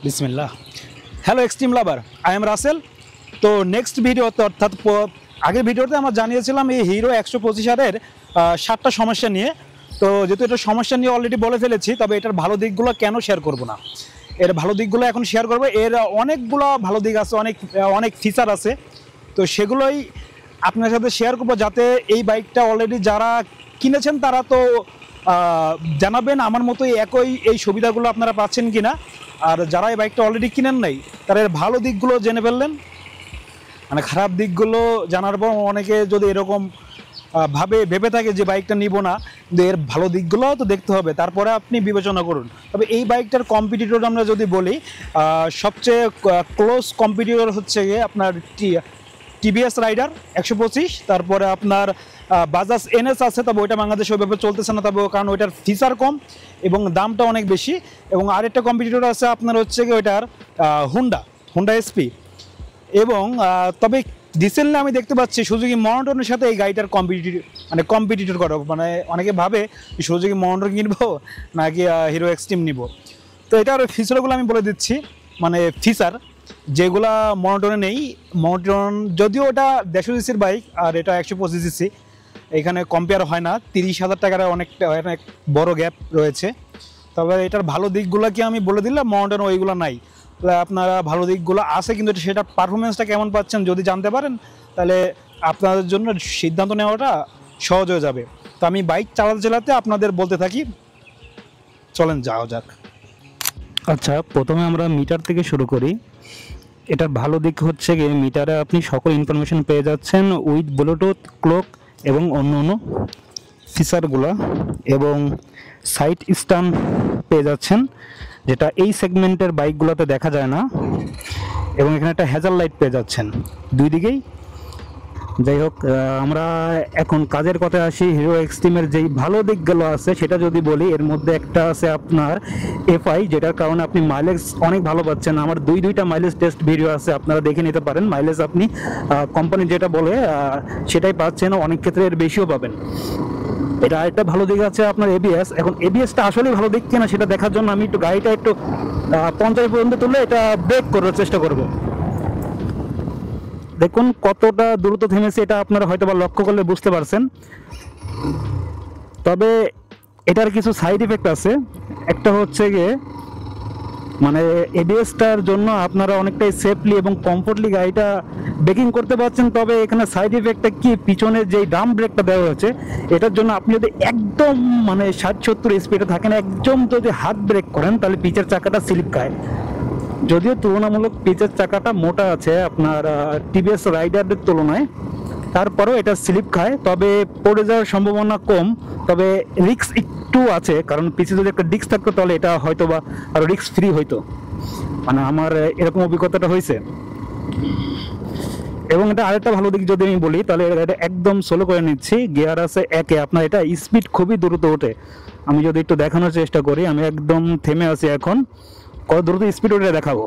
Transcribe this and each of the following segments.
বিসমিল্লাহ। Hello extreme lover, I am Rasel. তো next ভিডিওতে অর্থাৎ আগের ভিডিওতে আমরা জানিয়েছিলাম এই হিরো 125R-এর 7টা সমস্যা নিয়ে। তো যেহেতু এটা সমস্যা নিয়ে অলরেডি বলে ফেলেছি, তবে এটার ভালো দিকগুলো কেন শেয়ার করব না, এর ভালো দিকগুলো এখন শেয়ার করবো। এর অনেকগুলো ভালো দিক আছে, অনেক ফিচার আছে, তো সেগুলোই আপনার সাথে শেয়ার করবো, যাতে এই বাইকটা অলরেডি যারা কিনেছেন তারা তো জানাবেন আমার মতোই এই সুবিধাগুলো আপনারা পাচ্ছেন কিনা। আর যারা এই বাইকটা অলরেডি কিনেন নাই তারা এর ভালো দিকগুলো জেনে ফেললেন, মানে খারাপ দিকগুলো জানার পর অনেকে যদি এরকম ভেবে থাকে যে বাইকটা নিব না, কিন্তু এর ভালো দিকগুলো তো দেখতে হবে, তারপরে আপনি বিবেচনা করুন। তবে এই বাইকটার কম্পিটিটর আমরা যদি বলি, সবচেয়ে ক্লোজ কম্পিটিটর হচ্ছে গিয়ে আপনার টিভিএস রাইডার 125, তারপরে আপনার বাজাজ এনএস আছে, তবে ওইটা বাংলাদেশে ওইভাবে চলতেছে না, তবে কারণ ওইটার ফিচার কম এবং দামটা অনেক বেশি। এবং আরেকটা কম্পিটিটর আছে আপনার হচ্ছে কি ওইটার হুন্ডা এসপি। এবং তবে রিসেন্টলি আমি দেখতে পাচ্ছি সুজুকি মনোটনের সাথে এই গাড়িটার কম্পিটিটর করো, মানে অনেকে ভাবে সুজুকি মনোটন কিনবো নাকি হিরো এক্সট্রিম নিব। তো এটার ফিচারগুলো আমি বলে দিচ্ছি, মানে ফিচার যেগুলা মনোটনে নেই। মনোটন যদিও ওটা 150 সিসির বাইক আর এটা 125 সিসি, এখানে কম্পেয়ার হয় না। 30,000 টাকার অনেক বড় গ্যাপ রয়েছে। তবে এটার ভালো দিকগুলো কি আমি বলে দিলাম, মনোটন ওইগুলো নাই। আপনারা ভালো দিকগুলো আছে, কিন্তু সেটা পারফরমেন্সটা কেমন পাচ্ছেন যদি জানতে পারেন, তাহলে আপনাদের জন্য সিদ্ধান্ত নেওয়াটা সহজ হয়ে যাবে। তো আমি বাইক চালাতে আপনাদের বলতে থাকি, চলেন যাওয়া যাক। আচ্ছা, প্রথমে আমরা মিটার থেকে শুরু করি। এটার ভালো দিক হচ্ছে গিয়ে মিটারে আপনি সকল ইনফরমেশন পেয়ে যাচ্ছেন উইথ ব্লুটুথ, ক্লক এবং অন্য ফিচারগুলো, এবং সাইড স্ট্যান্ড পেয়ে যাচ্ছেন, যেটা এই সেগমেন্টের বাইকগুলোতে দেখা যায় না। এবং এখানে একটা হ্যাজার লাইট পেয়ে যাচ্ছেন দুই দিকেই। যাই হোক, আমরা এখন কাজের কথায় আসি। হিরো এক্সট্রিমের যেই ভালো দিকগুলো আছে সেটা যদি বলি, এর মধ্যে একটা আছে আপনার এফআই, যেটার কারণে আপনি মাইলেজ অনেক ভালো পাচ্ছেন। আমার দুইটা মাইলেজ টেস্ট ভিডিও আছে, আপনারা দেখে নিতে পারেন। মাইলেজ আপনি কোম্পানি যেটা বলে সেটাই পাচ্ছেন, অনেক ক্ষেত্রে এর বেশিও পাবেন। এটা আরেকটা ভালো দিক আছে আপনার এবিএস। এখন এবিএসটা আসলেই ভালো দিক কিনা সেটা দেখার জন্য আমি গাড়িটা একটু 50 পর্যন্ত তুললে এটা ব্রেক করার চেষ্টা করব। দেখুন কতটা দ্রুত থেমেছে, এটা আপনারা হয়তো বা লক্ষ্য করলে বুঝতে পারছেন। তবে এটার কিছু সাইড ইফেক্ট আছে। একটা হচ্ছে গিয়ে মানে এবিএসটার জন্য আপনারা অনেকটাই সেফলি এবং কমফোর্টলি গাড়িটা ব্রেকিং করতে পারছেন। তবে এখানে সাইড ইফেক্টটা কি, পিছনে যেই ডাম ব্রেকটা দেওয়া হয়েছে এটার জন্য আপনি যদি একদম 60-70 স্পিডে থাকেন, একদম যদি হাত ব্রেক করেন, তাহলে পিছের চাকাটা স্লিপ খায়। যদিও তুলনামূলক পিচের চাকাটা মোটা আছে আপনার টিভিএস রাইডারদের তুলনায়, তারপরেও এটা স্লিপ খায়, তবে পড়ে যাওয়ার সম্ভাবনা কম। তবে রিস্ক একটু আছে, কারণ পিছে যদি একটা ডিস্ক থাকতো তাহলে এটা হয়তো বা আরও রিস্ক ফ্রি হইতো, মানে আমার এরকম অভিজ্ঞতাটা হয়েছে। এবং এটা আরেকটা ভালো দিক যদি আমি বলি, তাহলে এটা একদম স্লো করে নিচ্ছি। গিয়ার আছে একে, আপনার এটা স্পিড খুবই দ্রুত ওঠে। আমি যদি একটু দেখানোর চেষ্টা করি, আমি একদম থেমে আছি এখন, কত দ্রুত স্পিড ওটা দেখাবো।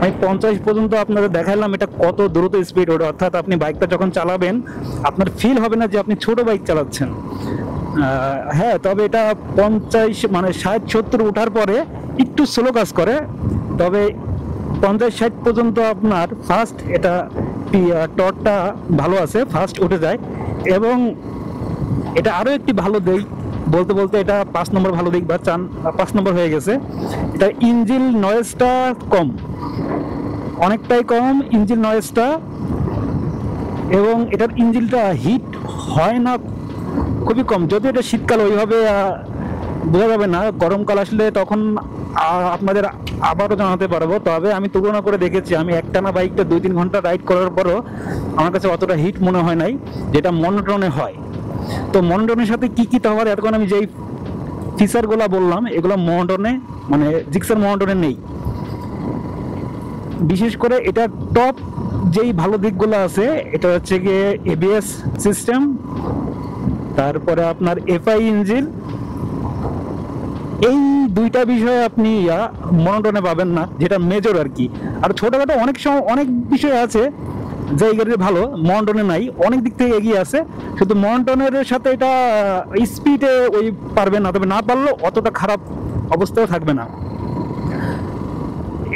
আমি 50 পর্যন্ত আপনাদের দেখালাম, এটা কত দ্রুত স্পিড ওঠে। অর্থাৎ আপনি বাইকটা যখন চালাবেন আপনার ফিল হবে না যে আপনি ছোট বাইক চালাচ্ছেন। হ্যাঁ, তবে এটা 50 60-70 ওঠার পরে একটু স্লো কাজ করে। তবে 50-60 পর্যন্ত আপনার ফার্স্ট এটা টর্কটা ভালো আছে, ফার্স্ট উঠে যায়। এবং এটা আরও একটি ভালো দিক, বলতে বলতে এটা 5 নম্বর ভালো দিক বা 5 নম্বর হয়ে গেছে। এটা ইঞ্জিন নয়েজটা কম, অনেকটাই কম ইঞ্জিন নয়েজটা। এবং এটার ইঞ্জিনটা হিট হয় না, খুবই কম। যদিও এটা শীতকাল ওইভাবে বোঝা যাবে না, গরমকাল আসলে তখন আপনাদের আবারও জানাতে পারবো। তবে আমি তুলনা করে দেখেছি, আমি একটানা বাইকটা 2-3 ঘন্টা রাইড করার পরও আমার কাছে অতটা হিট মনে হয় নাই, যেটা মনোটনে হয়। তো মনোটনের সাথে কি কি তফাৎ, এতক্ষণ আমি যেই ফিচারগুলো বললাম এগুলো মনোটনে জিক্সার মনোটনে নেই। বিশেষ করে এটা টপ যেই ভালো দিকগুলো আছে, এটা হচ্ছে গিয়ে এবিএস সিস্টেম, তারপরে আপনার এফআই ইঞ্জিন। এই দুইটা বিষয় আপনি মনোটনে পাবেন না, যেটা মেজর আর কি। আর ছোটখাটো অনেক সময় অনেক বিষয় আছে যে এই গাড়ি ভালো, মন্টনে নাই, অনেক দিক থেকে এগিয়ে আছে, শুধু মন্টনের সাথে এটা স্পিডে ওই পারবে না, তবে না পারলেও অতটা খারাপ অবস্থাও থাকবে না।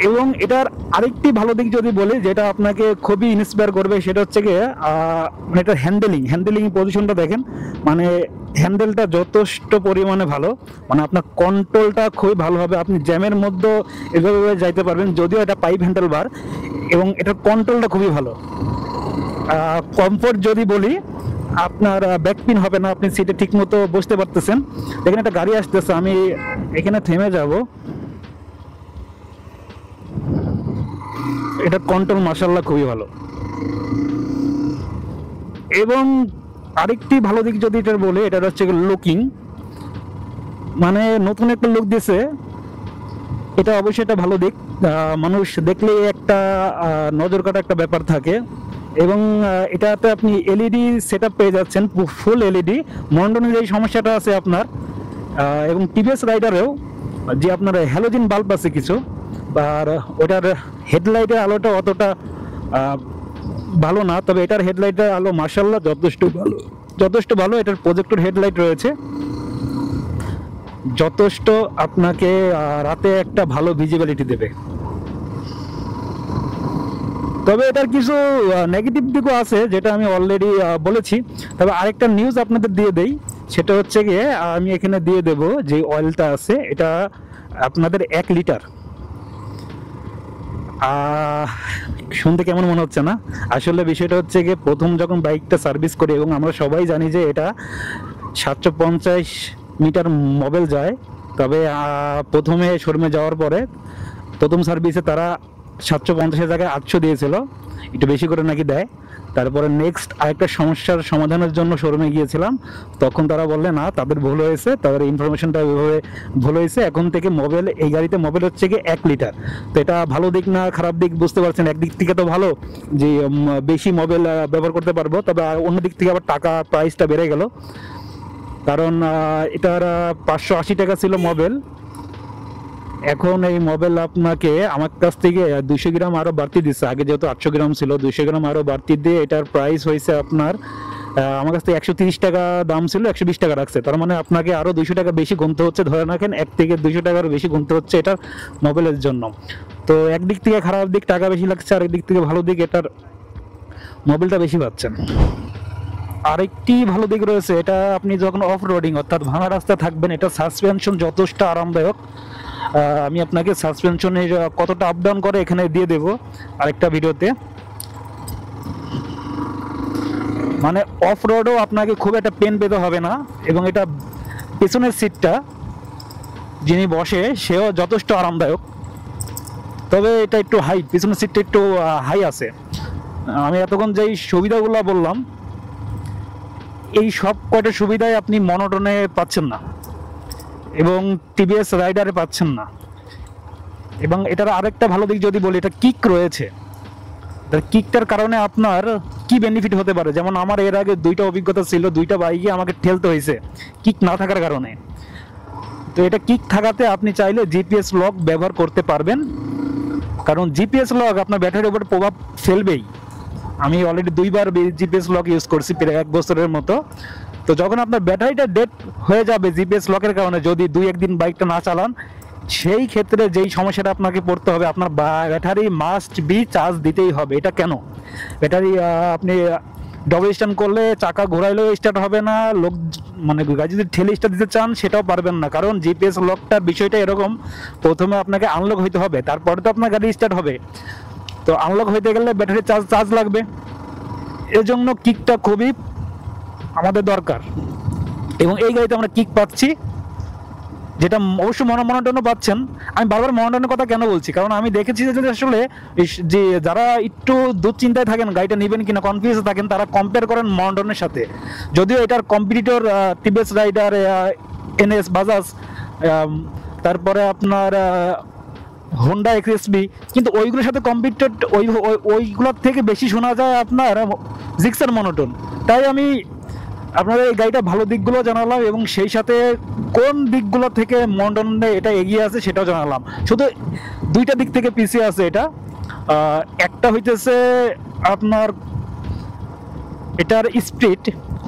এবং এটার আরেকটি ভালো দিক যদি বলি, যেটা আপনাকে খুবই ইন্সপায়ার করবে, সেটা হচ্ছে গিয়ে মানে এটার হ্যান্ডেলিং পজিশনটা দেখেন, মানে হ্যান্ডেলটা যথেষ্ট পরিমাণে ভালো, মানে আপনার কন্ট্রোলটা খুবই ভালো হবে, আপনি জ্যামের মধ্যে এভাবে যাইতে পারবেন, যদিও এটা পাইপ হ্যান্ডেল বার, এবং এটার কন্ট্রোলটা খুবই ভালো। কমফোর্ট যদি বলি, আপনার ব্যাক পিন হবে না, আপনি সিটে ঠিক মতো বসতে পারতেছেন। দেখেন একটা গাড়ি আসতেছে, আমি এখানে থেমে যাব। এটার কন্ট্রোল মাশাআল্লাহ খুবই ভালো। এবং আরেকটি ভালো দিক যদি এটা বলে, এটা হচ্ছে লুকিং, মানে নতুন একটা লুক দিছে, এটা অবশ্যই একটা ভালো দিক। মানুষ দেখলে একটা নজর কাটা একটা ব্যাপার থাকে। এবং এটাতে আপনি এলইডি সেটআপ পেয়ে যাচ্ছেন, ফুল এলইডি। মন্টনের এই সমস্যাটা আছে আপনার, এবং টিভিএস রাইডারেও যে আপনার হ্যালোজেন বাল্ব আছে কিছু, আর ওটার হেডলাইটের আলোটা অতটা ভালো না, তবে এটার হেডলাইটের আলো মাশাআল্লাহ যথেষ্ট ভালো। এটার প্রজেক্টর হেডলাইট রয়েছে, যথেষ্ট আপনাকে রাতে একটা ভালো ভিজিবিলিটি দেবে। তবে এটার কিছু নেগেটিভ দিকও আছে, যেটা আমি অলরেডি বলেছি। তবে আরেকটা নিউজ আপনাদের দিয়ে দেই, সেটা হচ্ছে গিয়ে আমি এখানে দিয়ে দেব, যে অয়েলটা আছে এটা আপনাদের 1 লিটার। শুনতে কেমন মনে হচ্ছে না? আসলে বিষয়টা হচ্ছে গিয়ে, প্রথম যখন বাইকটা সার্ভিস করি, এবং আমরা সবাই জানি যে এটা 750 মিটার মোবাইল যায়, তবে প্রথমে শোরুমে যাওয়ার পরে প্রথম সার্ভিসে তারা 750-এর জায়গায় 800 দিয়েছিল, একটু বেশি করে নাকি দেয়। তারপরে নেক্সট আরেকটা সমস্যার সমাধানের জন্য শোরুমে গিয়েছিলাম, তখন তারা বললে না, তাদের ভুল হয়েছে, তাদের ইনফরমেশনটা ওইভাবে ভুল হয়েছে, এখন থেকে মোবাইল, এই গাড়িতে মোবাইল হচ্ছে কি 1 লিটার। তো এটা ভালো দিক না খারাপ দিক বুঝতে পারছেন। একদিক থেকে তো ভালো যে বেশি মোবাইল ব্যবহার করতে পারবো, তবে অন্য দিক থেকে আবার টাকা প্রাইসটা বেড়ে গেল, কারণ এটার 580 টাকা ছিল মোবাইল, এখন এই মোবাইল আপনাকে আমার কাছ থেকে 200 গ্রাম আরো বাড়তি দিচ্ছে। আগে যেহেতু 800 গ্রাম ছিল, 200 গ্রাম আরো বাড়তি দিয়ে এটার প্রাইস হয়েছে আপনার, আমার কাছ থেকে 130 টাকা দাম ছিল, 120 টাকা রাখছে। তার মানে আপনাকে আরো 200 টাকা বেশি গুনতে হচ্ছে, ধরে রাখেন 1 থেকে 200 টাকা আরো বেশি গুনতে হচ্ছে এটার মোবাইলের জন্য। তো একদিক থেকে খারাপ দিক টাকা বেশি লাগছে, আর একদিক থেকে ভালো দিক এটার মোবাইলটা বেশি পাচ্ছেন। আরেকটি ভালো দিক রয়েছে, এটা আপনি যখন অফ রোডিং অর্থাৎ ভাঙা রাস্তায় থাকবেন, এটা সাসপেনশন যথেষ্ট আরামদায়ক। আমি আপনাকে সাসপেনশনের কতটা আপ ডাউন করে এখানে দিয়ে দেব আরেকটা ভিডিওতে। মানে অফ রোডও আপনাকে খুব একটা পেন পেতে হবে না, এবং এটা পেছনের সিটটা যিনি বসে সেও যথেষ্ট আরামদায়ক, তবে এটা একটু হাই, পিছনের সিটটা একটু হাই আছে। আমি এতক্ষণ যেই সুবিধাগুলো বললাম, এই সব কয়টা সুবিধাই আপনি মনোটনে পাচ্ছেন না, এবং টিভিএস রাইডারে পাচ্ছেন না। এবং এটার আরেকটা ভালো দিক যদি বলি, এটা কিক রয়েছে। কিকটার কারণে আপনার কি বেনিফিট হতে পারে, যেমন আমার এর আগে 2টা অভিজ্ঞতা ছিল, 2টা বাইকে আমাকে ঠেলতে হয়েছে কিক না থাকার কারণে। তো এটা কিক থাকাতে আপনি চাইলে জিপিএস লক ব্যবহার করতে পারবেন, কারণ জিপিএস লক আপনার ব্যাটারির উপর প্রভাব ফেলবেই। আমি অলরেডি 2বার জিপিএস লক ইউজ করছি, প্রায় 1 বছরের মতো। তো যখন আপনার ব্যাটারিটা ডেড হয়ে যাবে জিপিএস লকের কারণে, যদি 2-1 দিন বাইকটা না চালান, সেই ক্ষেত্রে যেই সমস্যাটা আপনাকে পড়তে হবে, আপনার ব্যাটারি মাস্ট বি চার্জ দিতেই হবে। এটা কেন? ব্যাটারি আপনি ডবল স্ট্যান্ড করলে চাকা ঘোরাইলেও স্টার্ট হবে না, লোক মানে গাড়ি যদি ঠেলে স্টার্ট দিতে চান সেটাও পারবেন না, কারণ জিপিএস লকটার বিষয়টা এরকম, প্রথমে আপনাকে আনলক হইতে হবে, তারপরে তো আপনার গাড়ি স্টার্ট হবে। তো আনলক হইতে গেলে ব্যাটারি চার্জ লাগবে, এজন্য কিকটা খুবই আমাদের দরকার। এবং এই গাড়িতে আমরা কিক পাচ্ছি, যেটা অবশ্য মনোটনও পাচ্ছেন। আমি বারবার মনোটনের কথা কেন বলছি, কারণ আমি দেখেছি যে আসলে যে যারা একটু দুশ্চিন্তায় থাকেন গাড়িটা নেবেন কিনা, কনফিউজে থাকেন, তারা কম্পেয়ার করেন মনোটনের সাথে। যদিও এটার competitor TVS Raider, NS, Bajaj, তারপরে আপনার হোন্ডা এক্সএসবি, কিন্তু ওইগুলোর সাথে কম্পিটিটর ওইগুলোর থেকে বেশি শোনা যায় আপনার জিক্সার মনোটন। তাই আমি আপনাদের এই গাড়িটা ভালো দিকগুলো জানালাম, এবং সেই সাথে কোন দিকগুলো থেকে মনোটনে এটা এগিয়ে আছে সেটাও জানালাম। শুধু 2টা দিক থেকে পিছিয়ে আছে এটা, একটা হইতেছে আপনার এটার স্পিড,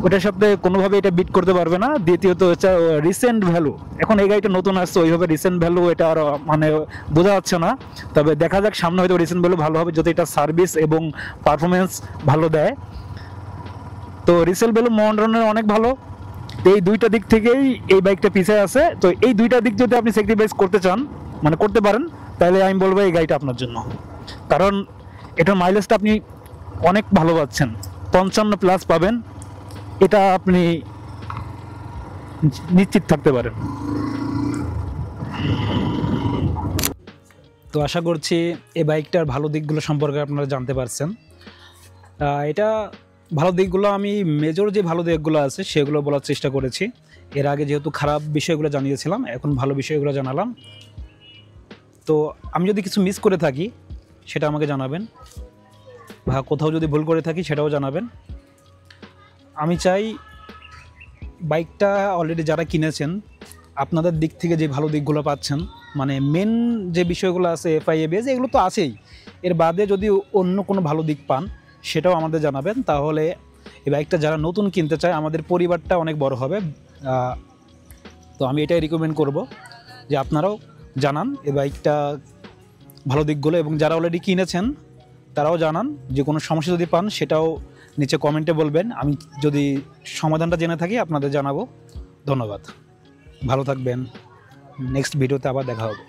ওটার সাথে কোনোভাবে এটা বিট করতে পারবে না। দ্বিতীয়ত হচ্ছে রিসেন্ট ভ্যালু, এখন এই গাড়িটা নতুন আসছে, ওইভাবে রিসেন্ট ভ্যালু এটা আর মানে বোঝা যাচ্ছে না। তবে দেখা যাক সামনে হয়তো রিসেন্ট ভ্যালু ভালো হবে, যদি এটা সার্ভিস এবং পারফরমেন্স ভালো দেয়। তো রিসেল ভ্যালু মন্ডনের অনেক ভালো। তো এই দুইটা দিক থেকেই এই বাইকটা পিছিয়ে আছে। তো এই দুইটা দিক যদি আপনি স্যাক্রিফাইস করতে চান, মানে করতে পারেন, তাহলে আমি বলবো এই গাড়িটা আপনার জন্য। কারণ এটার মাইলেজটা আপনি অনেক ভালো পাচ্ছেন, 55+ পাবেন, এটা আপনি নিশ্চিত থাকতে পারেন। তো আশা করছি এই বাইকটার ভালো দিকগুলো সম্পর্কে আপনারা জানতে পারছেন। এটা ভালো দিকগুলো আমি মেজর যে ভালো দিকগুলো আছে সেগুলো বলার চেষ্টা করেছি। এর আগে যেহেতু খারাপ বিষয়গুলো জানিয়েছিলাম, এখন ভালো বিষয়গুলো জানালাম। তো আমি যদি কিছু মিস করে থাকি সেটা আমাকে জানাবেন, বা কোথাও যদি ভুল করে থাকি সেটাও জানাবেন। আমি চাই বাইকটা অলরেডি যারা কিনেছেন আপনাদের দিক থেকে যে ভালো দিকগুলো পাচ্ছেন, মানে মেন যে বিষয়গুলো আছে এফআই এবিএস এগুলো তো আছেই, এর বাদে যদি অন্য কোনো ভালো দিক পান সেটাও আমাদের জানাবেন। তাহলে এই বাইকটা যারা নতুন কিনতে চায় আমাদের পরিবারটা অনেক বড় হবে। তো আমি এটাই রিকমেন্ড করব যে আপনারাও জানান এই বাইকটা ভালো দিকগুলো, এবং যারা অলরেডি কিনেছেন তারাও জানান। যে কোনো সমস্যা যদি পান সেটাও নিচে কমেন্টে বলবেন, আমি যদি সমাধানটা জেনে থাকি আপনাদের জানাবো। ধন্যবাদ, ভালো থাকবেন, নেক্সট ভিডিওতে আবার দেখা হবে।